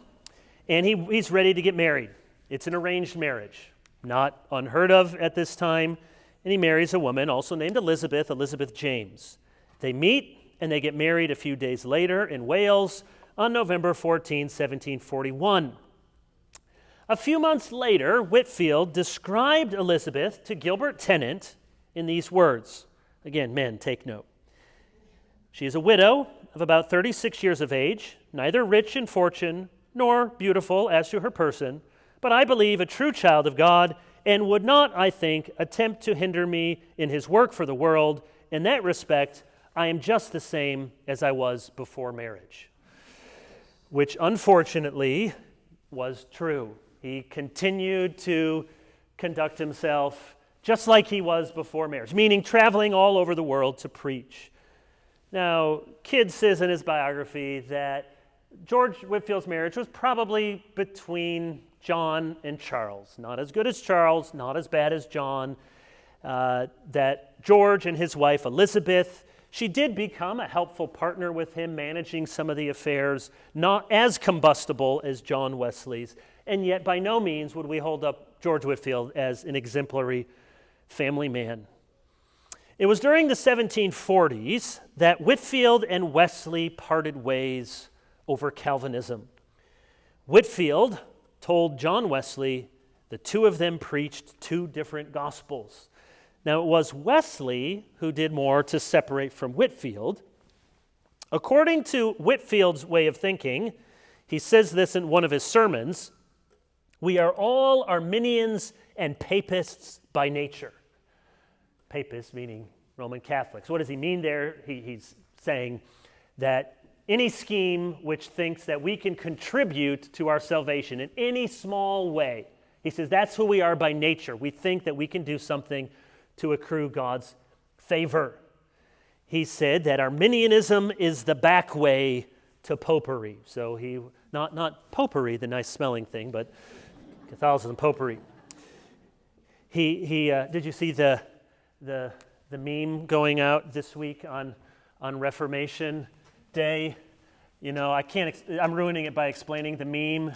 and he's ready to get married. It's an arranged marriage, not unheard of at this time, and he marries a woman also named Elizabeth James. They meet, and they get married a few days later in Wales on November 14, 1741. A few months later, Whitefield described Elizabeth to Gilbert Tennant in these words. Again, men, take note. She is a widow of about 36 years of age, neither rich in fortune nor beautiful as to her person, but I believe a true child of God, and would not, I think, attempt to hinder me in his work for the world. In that respect, I am just the same as I was before marriage. Which unfortunately was true. He continued to conduct himself just like he was before marriage, meaning traveling all over the world to preach. Now, Kidd says in his biography that George Whitefield's marriage was probably between John and Charles. Not as good as Charles, not as bad as John. That George and his wife Elizabeth, she did become a helpful partner with him, managing some of the affairs, not as combustible as John Wesley's, and yet by no means would we hold up George Whitefield as an exemplary family man. It was during the 1740s that Whitefield and Wesley parted ways over Calvinism. Whitefield told John Wesley the 2 of them preached 2 different gospels. Now, it was Wesley who did more to separate from Whitefield. According to Whitefield's way of thinking, he says this in one of his sermons, we are all Arminians and Papists by nature. Papists meaning Roman Catholics. What does he mean there? He's saying that any scheme which thinks that we can contribute to our salvation in any small way, he says that's who we are by nature. We think that we can do something to accrue God's favor. He said that Arminianism is the back way to popery. So not popery, the nice smelling thing, but Catholicism, popery. He did you see the meme going out this week on Reformation Day? You know, I'm ruining it by explaining the meme.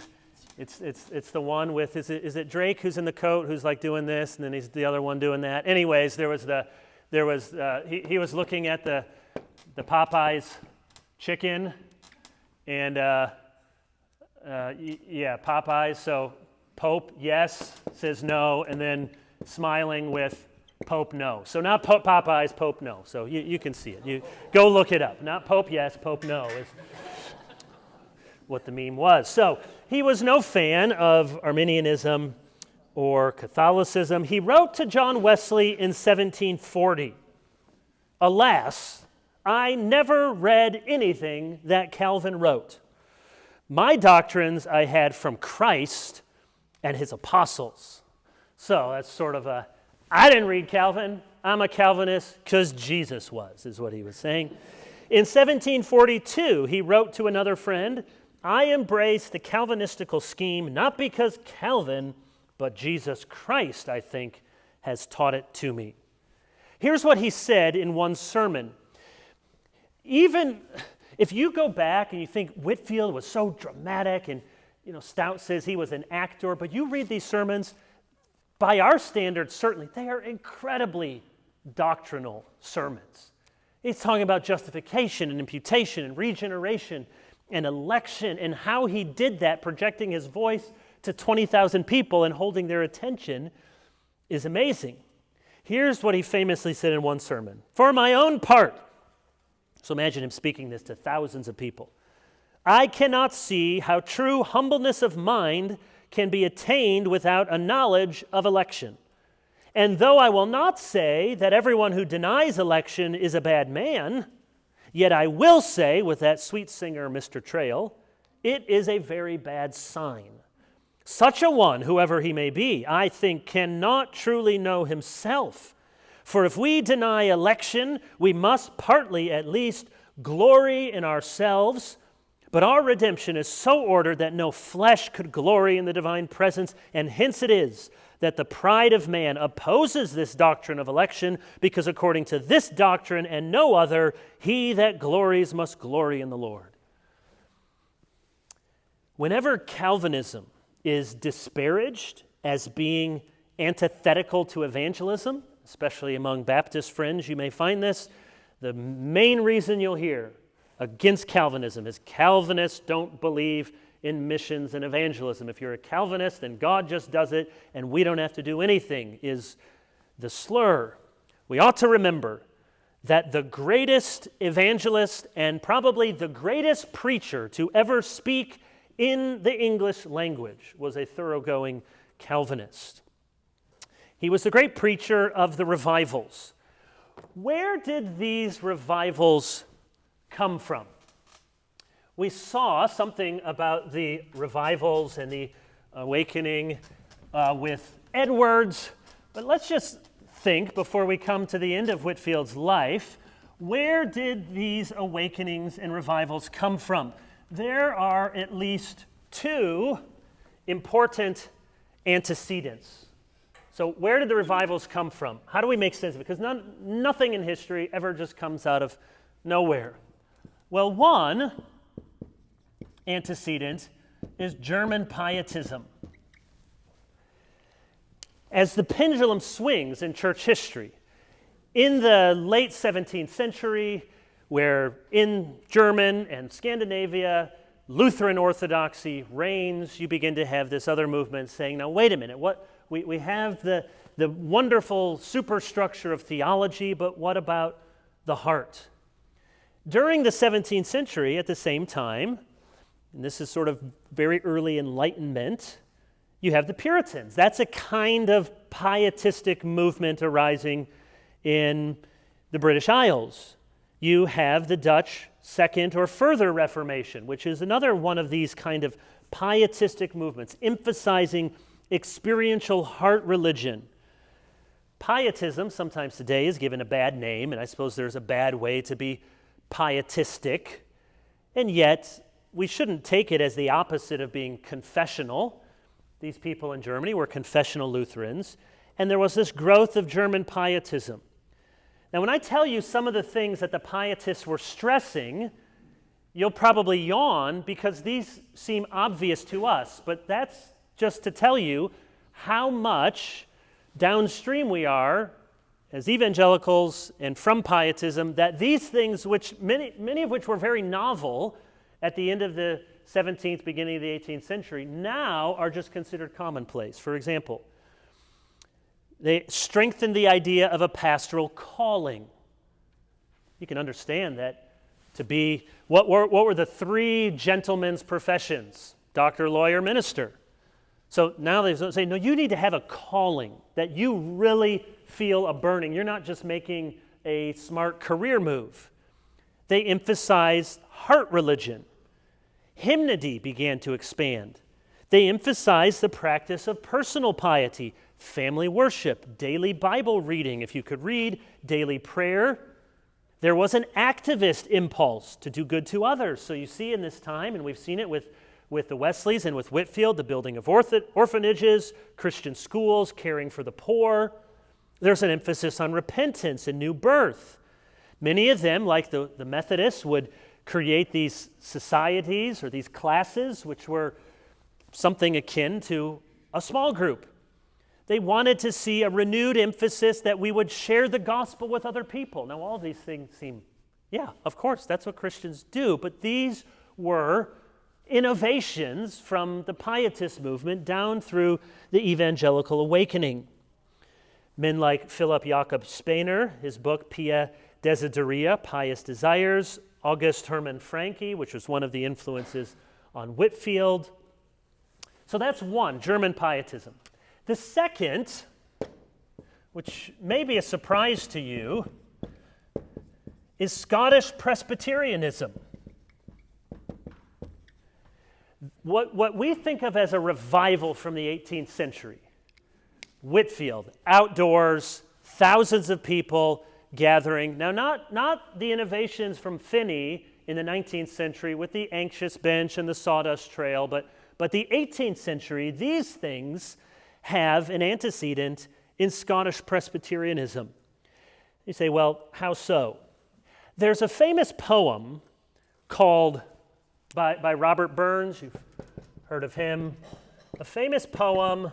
It's the one with is it Drake who's in the coat who's like doing this, and then he's the other one doing that. Anyways, he was looking at the Popeyes chicken, and Popeyes. So Pope yes says no, and then smiling with Pope no. So not Popeyes, Pope no. So you can see it. You go look it up. Not Pope yes, Pope no is what the meme was. So he was no fan of Arminianism or Catholicism. He wrote to John Wesley in 1740. Alas, I never read anything that Calvin wrote. My doctrines I had from Christ and his apostles. So that's sort of I didn't read Calvin. I'm a Calvinist because Jesus was, is what he was saying. In 1742, he wrote to another friend, I embrace the Calvinistical scheme not because Calvin, but Jesus Christ, I think, has taught it to me. Here's what he said in one sermon. Even if you go back and you think Whitefield was so dramatic and Stout says he was an actor, but you read these sermons, by our standards, certainly, they are incredibly doctrinal sermons. He's talking about justification and imputation and regeneration and election and how he did that, projecting his voice to 20,000 people and holding their attention is amazing. Here's what he famously said in one sermon. For my own part, so imagine him speaking this to thousands of people, I cannot see how true humbleness of mind can be attained without a knowledge of election. And though I will not say that everyone who denies election is a bad man, yet I will say, with that sweet singer, Mr. Trail, it is a very bad sign. Such a one, whoever he may be, I think cannot truly know himself. For if we deny election, we must partly at least glory in ourselves, but our redemption is so ordered that no flesh could glory in the divine presence, and hence it is that the pride of man opposes this doctrine of election, because according to this doctrine and no other, he that glories must glory in the Lord. Whenever Calvinism is disparaged as being antithetical to evangelism, especially among Baptist friends, you may find this, the main reason you'll hear against Calvinism is Calvinists don't believe in missions and evangelism. If you're a Calvinist, then God just does it and we don't have to do anything, is the slur. We ought to remember that the greatest evangelist and probably the greatest preacher to ever speak in the English language was a thoroughgoing Calvinist. He was the great preacher of the revivals. Where did these revivals come from? We saw something about the revivals and the awakening with Edwards, but let's just think, before we come to the end of Whitefield's life, where did these awakenings and revivals come from? There are at least two important antecedents. So where did the revivals come from? How do we make sense of it? Because nothing in history ever just comes out of nowhere. Well, one antecedent is German pietism. As the pendulum swings in church history, in the late 17th century, where in German and Scandinavia, Lutheran orthodoxy reigns, you begin to have this other movement saying, now wait a minute, we have the wonderful superstructure of theology, but what about the heart? During the 17th century, at the same time, and this is sort of very early Enlightenment, you have the Puritans. That's a kind of pietistic movement arising in the British Isles. You have the Dutch Second or Further Reformation, which is another one of these kind of pietistic movements, emphasizing experiential heart religion. Pietism, sometimes today, is given a bad name, and I suppose there's a bad way to be pietistic, and yet we shouldn't take it as the opposite of being confessional. These people in Germany were confessional Lutherans, and there was this growth of German pietism. Now, when I tell you some of the things that the pietists were stressing, you'll probably yawn because these seem obvious to us, but that's just to tell you how much downstream we are as evangelicals and from pietism, that these things, which many of which were very novel at the end of the 17th, beginning of the 18th century, now are just considered commonplace. For example, they strengthened the idea of a pastoral calling. You can understand that to be, what were the three gentlemen's professions? Doctor, lawyer, minister. So now they say, no, you need to have a calling, that you really feel a burning. You're not just making a smart career move. They emphasized heart religion. Hymnody began to expand. They emphasized the practice of personal piety, family worship, daily Bible reading, if you could read, daily prayer. There was an activist impulse to do good to others. So you see in this time, and we've seen it with the Wesleys and with Whitefield, the building of orphanages, Christian schools, caring for the poor. There's an emphasis on repentance and new birth. Many of them, like the Methodists, would create these societies or these classes which were something akin to a small group. They wanted to see a renewed emphasis that we would share the gospel with other people. Now, all of these things seem, yeah, of course, that's what Christians do, but these were innovations from the Pietist movement down through the evangelical awakening. Men like Philip Jakob Spener, his book Pia Desideria, Pious Desires, August Hermann Francke, which was one of the influences on Whitefield. So that's one, German Pietism. The second, which may be a surprise to you, is Scottish Presbyterianism. What we think of as a revival from the 18th century, Whitefield, outdoors, thousands of people gathering. Now, not the innovations from Finney in the 19th century with the anxious bench and the sawdust trail, but the 18th century, these things have an antecedent in Scottish Presbyterianism. You say, well, how so? There's a famous poem called, by Robert Burns, you've heard of him, a famous poem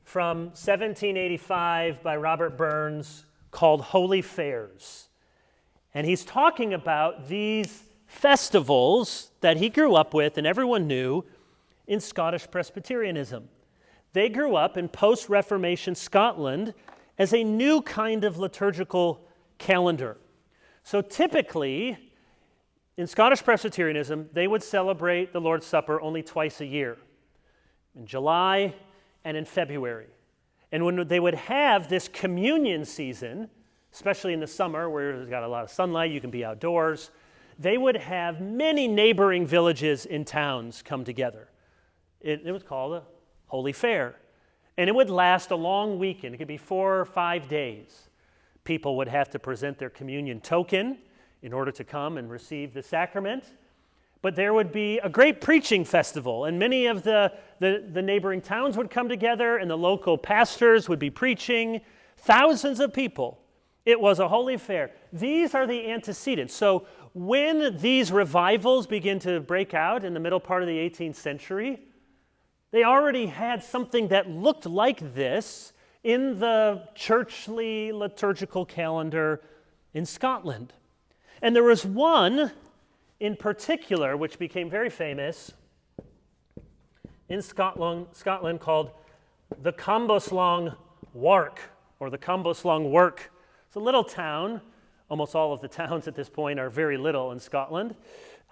from 1785 by Robert Burns called Holy Fairs. And he's talking about these festivals that he grew up with and everyone knew in Scottish Presbyterianism. They grew up in post-Reformation Scotland as a new kind of liturgical calendar. So typically, in Scottish Presbyterianism, they would celebrate the Lord's Supper only twice a year, in July and in February. And when they would have this communion season, especially in the summer where there's got a lot of sunlight, you can be outdoors, they would have many neighboring villages and towns come together. It was called a Holy Fair. And it would last a long weekend. It could be 4 or 5 days. People would have to present their communion token in order to come and receive the sacrament. But there would be a great preaching festival, and many of the neighboring towns would come together, and the local pastors would be preaching. Thousands of people. It was a holy fair. These are the antecedents. So when these revivals begin to break out in the middle part of the 18th century, they already had something that looked like this in the churchly liturgical calendar in Scotland. And there was one in particular which became very famous in Scotland called the Cambuslang Wark, or the Cambuslang Work. It's a little town. Almost all of the towns at this point are very little in Scotland,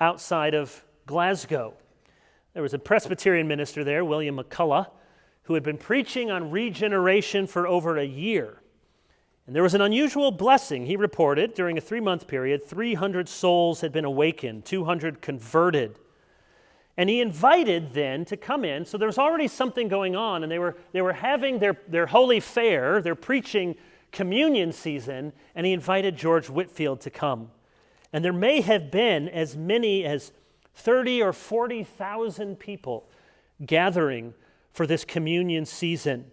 outside of Glasgow. There was a Presbyterian minister there, William McCulloch, who had been preaching on regeneration for over a year. And there was an unusual blessing. He reported during a 3-month period, 300 souls had been awakened, 200 converted. And he invited then to come in. So there was already something going on, and they were having their holy fair, their preaching communion season, and he invited George Whitefield to come. And there may have been as many as 30 or 40,000 people gathering for this communion season.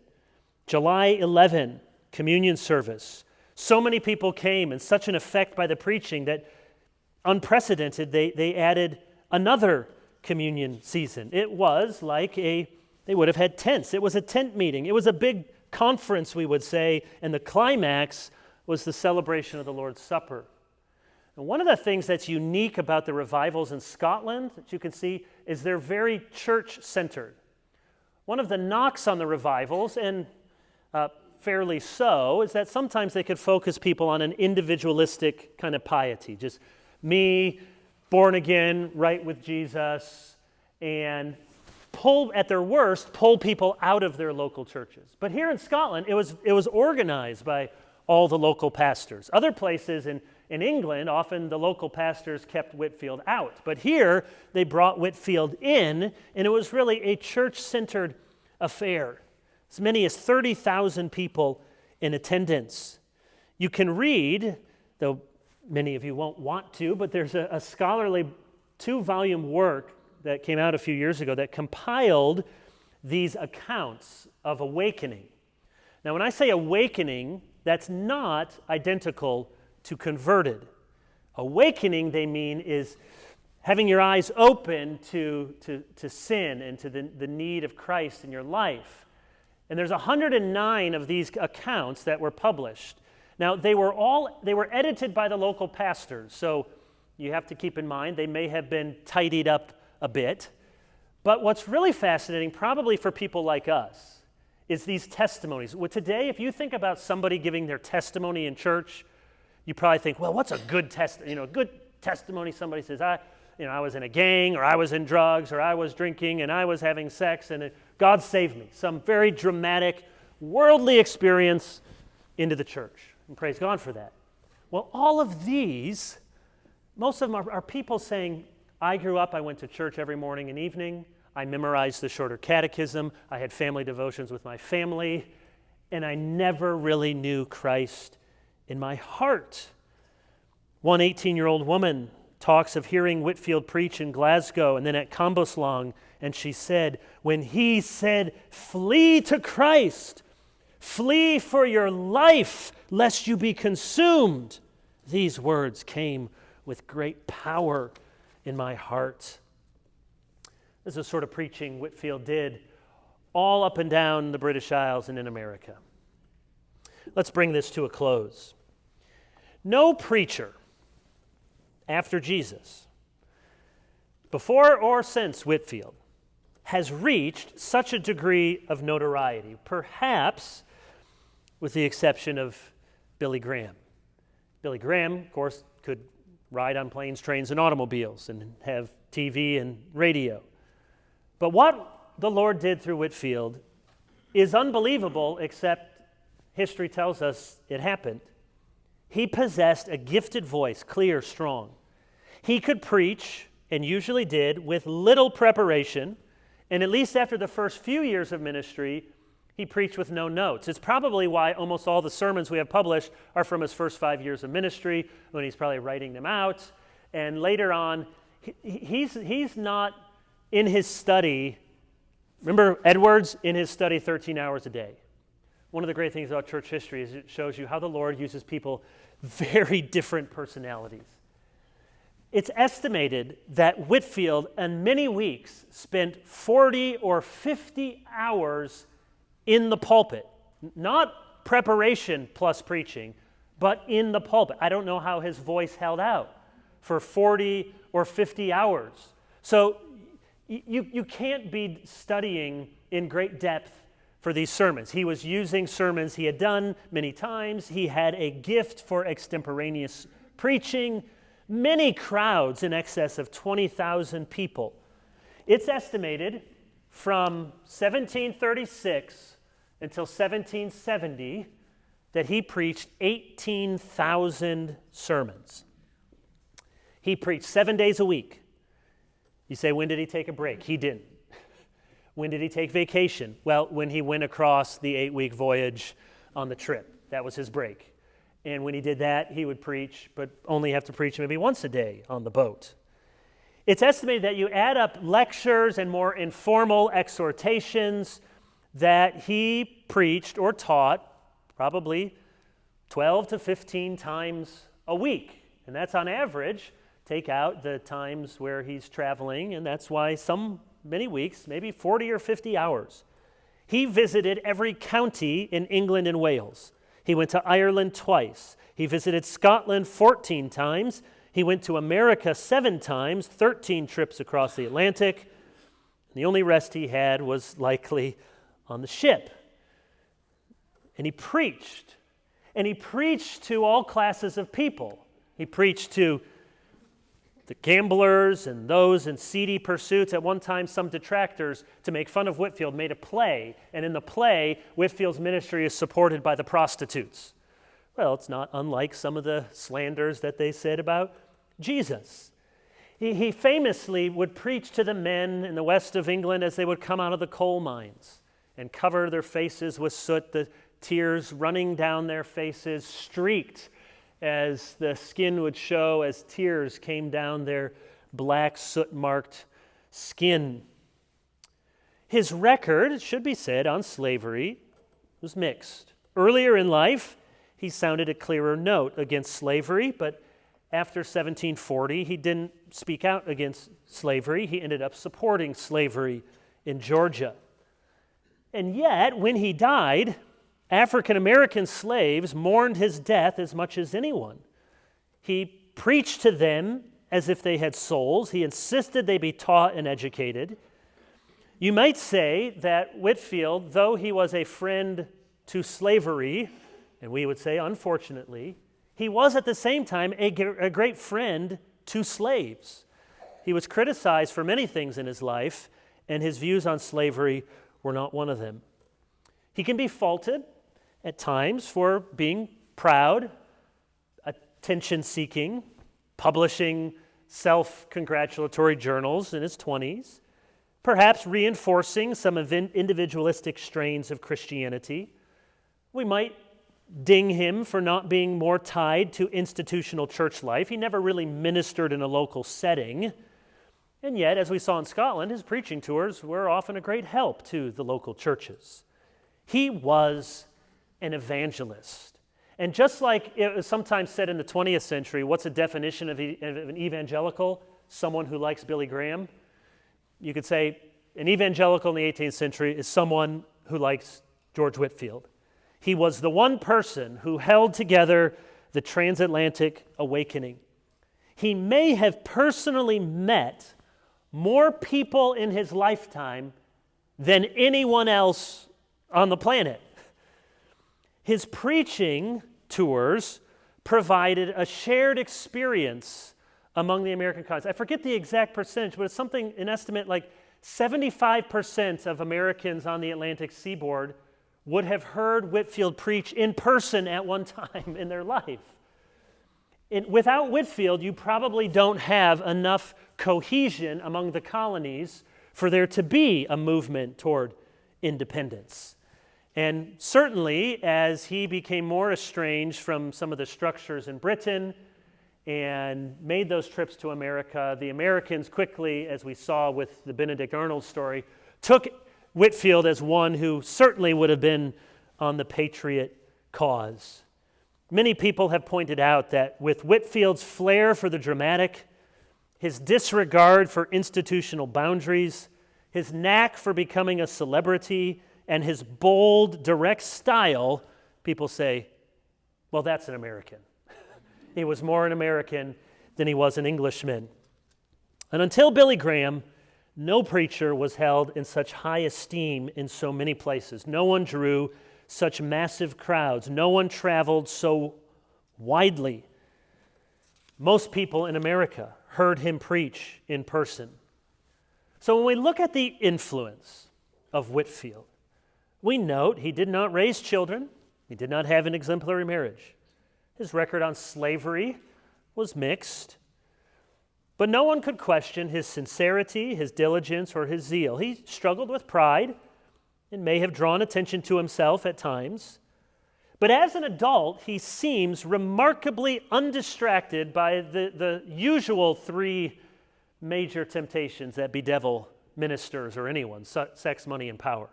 July 11, communion service. So many people came, and such an effect by the preaching that unprecedented, they added another communion season. It was like they would have had tents. It was a tent meeting. It was a big conference, we would say, and the climax was the celebration of the Lord's Supper. And one of the things that's unique about the revivals in Scotland that you can see is they're very church-centered. One of the knocks on the revivals, and fairly so, is that sometimes they could focus people on an individualistic kind of piety. Just me, born again, right with Jesus, and at their worst, pull people out of their local churches. But here in Scotland, it was organized by all the local pastors. Other places in England, often the local pastors kept Whitefield out. But here, they brought Whitefield in, and it was really a church-centered affair. As many as 30,000 people in attendance. You can read, though many of you won't want to, but there's a scholarly 2-volume work that came out a few years ago that compiled these accounts of awakening. Now, when I say awakening, that's not identical to converted. Awakening, they mean, is having your eyes open to sin and to the need of Christ in your life. And there's 109 of these accounts that were published. Now, they were edited by the local pastors, so you have to keep in mind they may have been tidied up a bit. But what's really fascinating, probably for people like us, is these testimonies. Well, today, if you think about somebody giving their testimony in church, you probably think, well, what's a good good testimony? Somebody says, I was in a gang, or I was in drugs, or I was drinking, and I was having sex, and God saved me. Some very dramatic, worldly experience into the church. And praise God for that. Well, all of these, most of them are people saying, I grew up, I went to church every morning and evening, I memorized the shorter catechism, I had family devotions with my family, and I never really knew Christ in my heart. One 18-year-old woman talks of hearing Whitefield preach in Glasgow and then at Cambuslang, and she said, when he said, flee to Christ, flee for your life, lest you be consumed, these words came with great power in my heart. This is the sort of preaching Whitefield did all up and down the British Isles and in America. Let's bring this to a close. No preacher after Jesus, before or since Whitefield, has reached such a degree of notoriety, perhaps with the exception of Billy Graham. Billy Graham, of course, could ride on planes, trains, and automobiles and have TV and radio. But what the Lord did through Whitefield is unbelievable, except history tells us it happened. He possessed a gifted voice, clear, strong. He could preach, and usually did, with little preparation, and at least after the first few years of ministry, he preached with no notes. It's probably why almost all the sermons we have published are from his first 5 years of ministry, when he's probably writing them out. And later on, he's not in his study. Remember Edwards, in his study 13 hours a day. One of the great things about church history is it shows you how the Lord uses people very different personalities. It's estimated that Whitefield, in many weeks, spent 40 or 50 hours in the pulpit. Not preparation plus preaching, but in the pulpit. I don't know how his voice held out for 40 or 50 hours. So you can't be studying in great depth for these sermons. He was using sermons he had done many times. He had a gift for extemporaneous preaching. Many crowds, in excess of 20,000 people. It's estimated from 1736 until 1770 that he preached 18,000 sermons. He preached 7 days a week. You say, when did he take a break? He didn't. When did he take vacation? Well, when he went across the 8-week voyage on the trip. That was his break. And when he did that, he would preach, but only have to preach maybe once a day on the boat. It's estimated that you add up lectures and more informal exhortations that he preached or taught probably 12 to 15 times a week. And that's on average. Take out the times where he's traveling, and that's why many weeks, maybe 40 or 50 hours. He visited every county in England and Wales. He went to Ireland twice. He visited Scotland 14 times. He went to America 7 times, 13 trips across the Atlantic. The only rest he had was likely on the ship. And he preached. And he preached to all classes of people. He preached to The gamblers and those in seedy pursuits. At one time, some detractors, to make fun of Whitefield, made a play. And in the play, Whitefield's ministry is supported by the prostitutes. Well, it's not unlike some of the slanders that they said about Jesus. He famously would preach to the men in the west of England as they would come out of the coal mines and cover their faces with soot, the tears running down their faces, streaked as the skin would show as tears came down their black soot-marked skin. His record, it should be said, on slavery was mixed. Earlier in life, he sounded a clearer note against slavery, but after 1740, he didn't speak out against slavery. He ended up supporting slavery in Georgia. And yet, when he died, African American slaves mourned his death as much as anyone. He preached to them as if they had souls. He insisted they be taught and educated. You might say that Whitefield, though he was a friend to slavery, and we would say unfortunately, he was at the same time a great friend to slaves. He was criticized for many things in his life, and his views on slavery were not one of them. He can be faulted at times for being proud, attention-seeking, publishing self-congratulatory journals in his 20s, perhaps reinforcing some individualistic strains of Christianity. We might ding him for not being more tied to institutional church life. He never really ministered in a local setting. And yet, as we saw in Scotland, his preaching tours were often a great help to the local churches. He was an evangelist. And just like it was sometimes said in the 20th century, what's a definition of an evangelical? Someone who likes Billy Graham. You could say an evangelical in the 18th century is someone who likes George Whitefield. He was the one person who held together the transatlantic awakening. He may have personally met more people in his lifetime than anyone else on the planet. His preaching tours provided a shared experience among the American colonists. I forget the exact percentage, but it's something, an estimate like 75% of Americans on the Atlantic seaboard would have heard Whitefield preach in person at one time in their life. Without Whitefield, you probably don't have enough cohesion among the colonies for there to be a movement toward independence. And certainly, as he became more estranged from some of the structures in Britain and made those trips to America, the Americans quickly, as we saw with the Benedict Arnold story, took Whitefield as one who certainly would have been on the patriot cause. Many people have pointed out that with Whitefield's flair for the dramatic, his disregard for institutional boundaries, his knack for becoming a celebrity, and his bold, direct style, people say, well, that's an American. He was more an American than he was an Englishman. And until Billy Graham, no preacher was held in such high esteem in so many places. No one drew such massive crowds. No one traveled so widely. Most people in America heard him preach in person. So when we look at the influence of Whitefield, we note he did not raise children. He did not have an exemplary marriage. His record on slavery was mixed. But no one could question his sincerity, his diligence, or his zeal. He struggled with pride and may have drawn attention to himself at times. But as an adult, he seems remarkably undistracted by the usual three major temptations that bedevil ministers or anyone: sex, money, and power.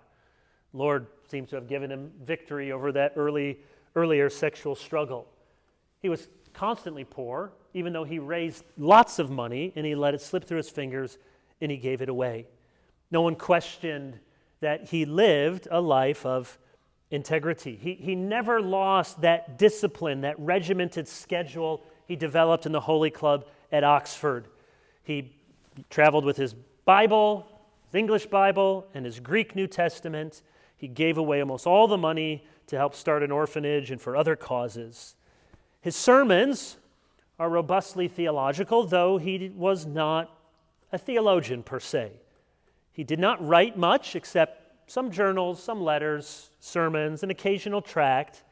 The Lord seems to have given him victory over that earlier sexual struggle. He was constantly poor, even though he raised lots of money and he let it slip through his fingers and he gave it away. No one questioned that he lived a life of integrity. He never lost that discipline, that regimented schedule he developed in the Holy Club at Oxford. He traveled with his Bible, his English Bible, and his Greek New Testament. He gave away almost all the money to help start an orphanage and for other causes. His sermons are robustly theological, though he was not a theologian per se. He did not write much except some journals, some letters, sermons, an occasional tract.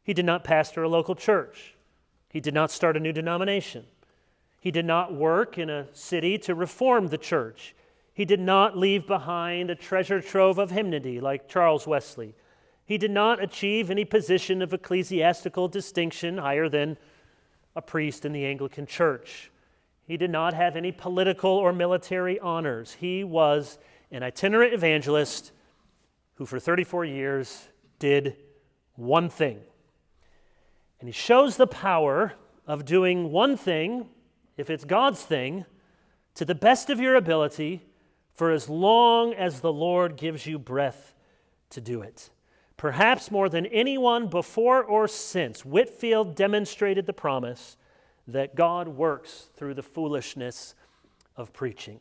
He did not pastor a local church. He did not start a new denomination. He did not work in a city to reform the church. He did not leave behind a treasure trove of hymnody like Charles Wesley. He did not achieve any position of ecclesiastical distinction higher than a priest in the Anglican Church. He did not have any political or military honors. He was an itinerant evangelist who for 34 years did one thing. And he shows the power of doing one thing, if it's God's thing, to the best of your ability for as long as the Lord gives you breath to do it. Perhaps more than anyone before or since, Whitefield demonstrated the promise that God works through the foolishness of preaching.